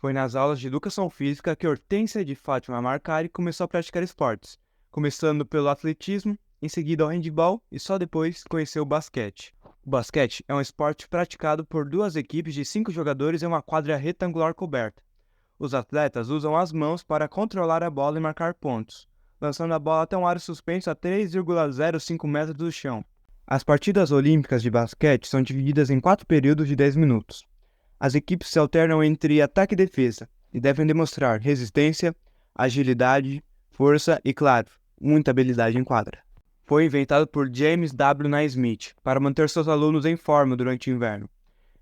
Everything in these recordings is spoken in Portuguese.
Foi nas aulas de educação física que Hortência de Fátima Marcari começou a praticar esportes, começando pelo atletismo, em seguida ao handebol e só depois conheceu o basquete. O basquete é um esporte praticado por duas equipes de 5 jogadores em uma quadra retangular coberta. Os atletas usam as mãos para controlar a bola e marcar pontos, lançando a bola até um aro suspenso a 3,05 metros do chão. As partidas olímpicas de basquete são divididas em 4 períodos de 10 minutos. As equipes se alternam entre ataque e defesa e devem demonstrar resistência, agilidade, força e, claro, muita habilidade em quadra. Foi inventado por James W. Naismith para manter seus alunos em forma durante o inverno.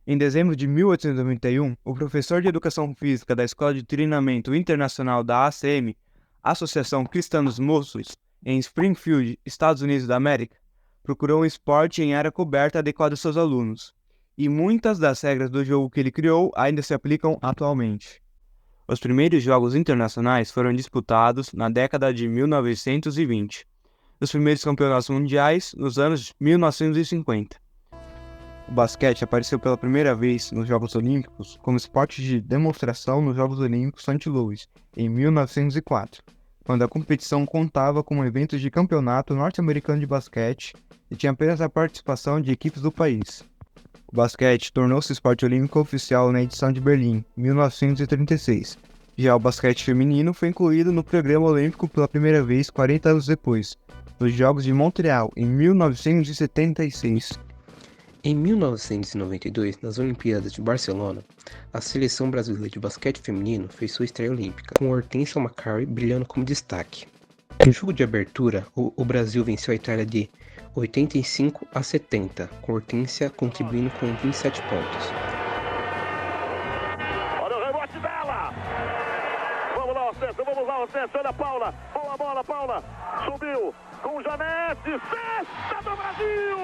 Em dezembro de 1891, o professor de Educação Física da Escola de Treinamento Internacional da ACM, Associação Cristã dos Moços, em Springfield, Estados Unidos da América, procurou um esporte em área coberta adequado aos seus alunos, e muitas das regras do jogo que ele criou ainda se aplicam atualmente. Os primeiros jogos internacionais foram disputados na década de 1920, os primeiros campeonatos mundiais nos anos 1950. O basquete apareceu pela primeira vez nos Jogos Olímpicos como esporte de demonstração nos Jogos Olímpicos St. Louis, em 1904, quando a competição contava com um evento de campeonato norte-americano de basquete e tinha apenas a participação de equipes do país. O basquete tornou-se esporte olímpico oficial na edição de Berlim, 1936. Já o basquete feminino foi incluído no programa olímpico pela primeira vez 40 anos depois, nos Jogos de Montreal, em 1976. Em 1992, nas Olimpíadas de Barcelona, a seleção brasileira de basquete feminino fez sua estreia olímpica, com Hortência Macari brilhando como destaque. No jogo de abertura, o Brasil venceu a Itália de 85-70, com Hortência contribuindo com 27 pontos. Olha o rebote dela! Vamos lá, Hortência, olha a Paula! Boa bola, Paula! Subiu com o Janete, cesta do Brasil!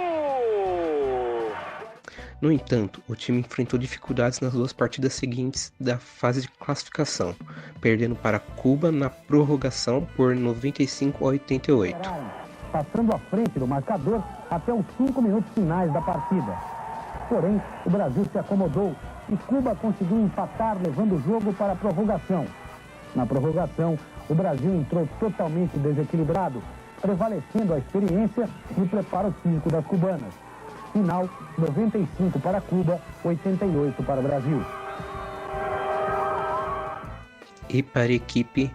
No entanto, o time enfrentou dificuldades nas duas partidas seguintes da fase de classificação, perdendo para Cuba na prorrogação por 95-88. Passando à frente do marcador até os 5 minutos finais da partida. Porém, o Brasil se acomodou e Cuba conseguiu empatar, levando o jogo para a prorrogação. Na prorrogação, o Brasil entrou totalmente desequilibrado, prevalecendo a experiência e o preparo físico das cubanas. Final, 95 para Cuba, 88 para o Brasil. E para a equipe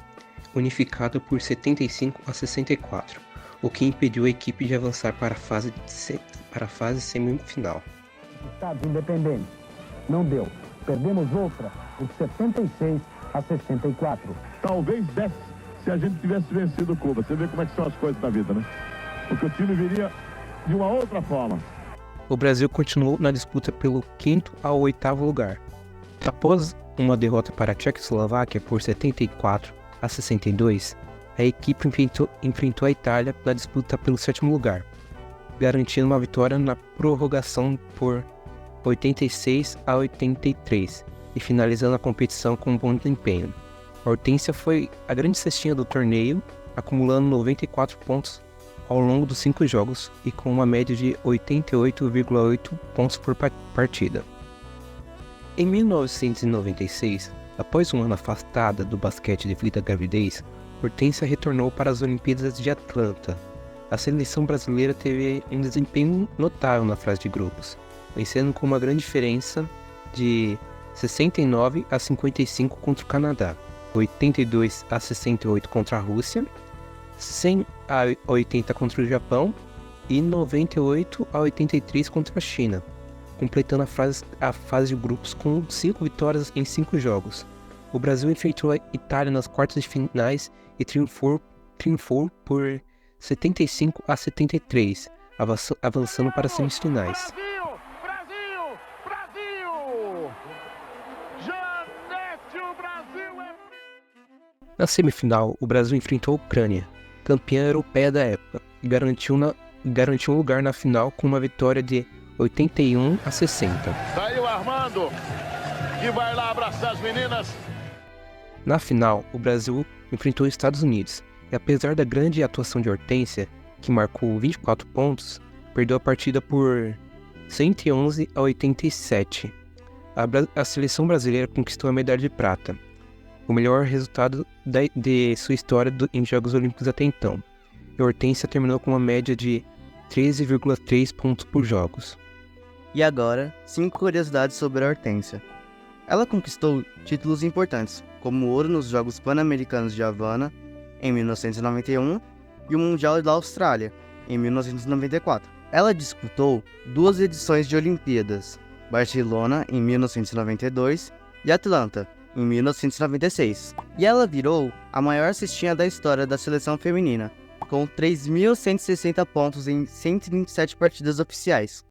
unificada por 75-64, o que impediu a equipe de avançar para a fase semifinal. Estados independentes. Não deu. Perdemos outra, por 76-64. Talvez desse se a gente tivesse vencido Cuba. Você vê como é que são as coisas da vida, né? Porque o time viria de uma outra forma. O Brasil continuou na disputa pelo 5º ao 8º lugar. Após uma derrota para a Tchecoslováquia por 74-62, a equipe enfrentou a Itália na disputa pelo 7º lugar, garantindo uma vitória na prorrogação por 86-83 e finalizando a competição com um bom desempenho. Hortência foi a grande cestinha do torneio, acumulando 94 pontos ao longo dos 5 jogos e com uma média de 88,8 pontos por partida. Em 1996, após um ano afastada do basquete devido à gravidez, Hortência retornou para as Olimpíadas de Atlanta. A seleção brasileira teve um desempenho notável na fase de grupos, vencendo com uma grande diferença de 69-55 contra o Canadá, 82-68 contra a Rússia, 100-80 contra o Japão e 98-83 contra a China, completando a fase de grupos com 5 vitórias em 5 jogos. O Brasil enfrentou a Itália nas quartas de finais e triunfou por 75-73, avançando para as semifinais. Brasil! Janete, o Brasil é... Na semifinal, o Brasil enfrentou a Ucrânia, campeã europeia da época, e garantiu um lugar na final com uma vitória de 81-60. Tá aí o Armando, que vai lá abraçar as meninas. Na final, o Brasil enfrentou os Estados Unidos, e apesar da grande atuação de Hortência, que marcou 24 pontos, perdeu a partida por 111-87. A seleção brasileira conquistou a medalha de prata, o melhor resultado de sua história em Jogos Olímpicos até então. E Hortência terminou com uma média de 13,3 pontos por jogos. E agora, 5 curiosidades sobre a Hortência. Ela conquistou títulos importantes, como o ouro nos Jogos Pan-Americanos de Havana, em 1991, e o Mundial da Austrália, em 1994. Ela disputou 2 edições de Olimpíadas, Barcelona, em 1992, e Atlanta, em 1996. E ela virou a maior cestinha da história da seleção feminina, com 3.160 pontos em 127 partidas oficiais.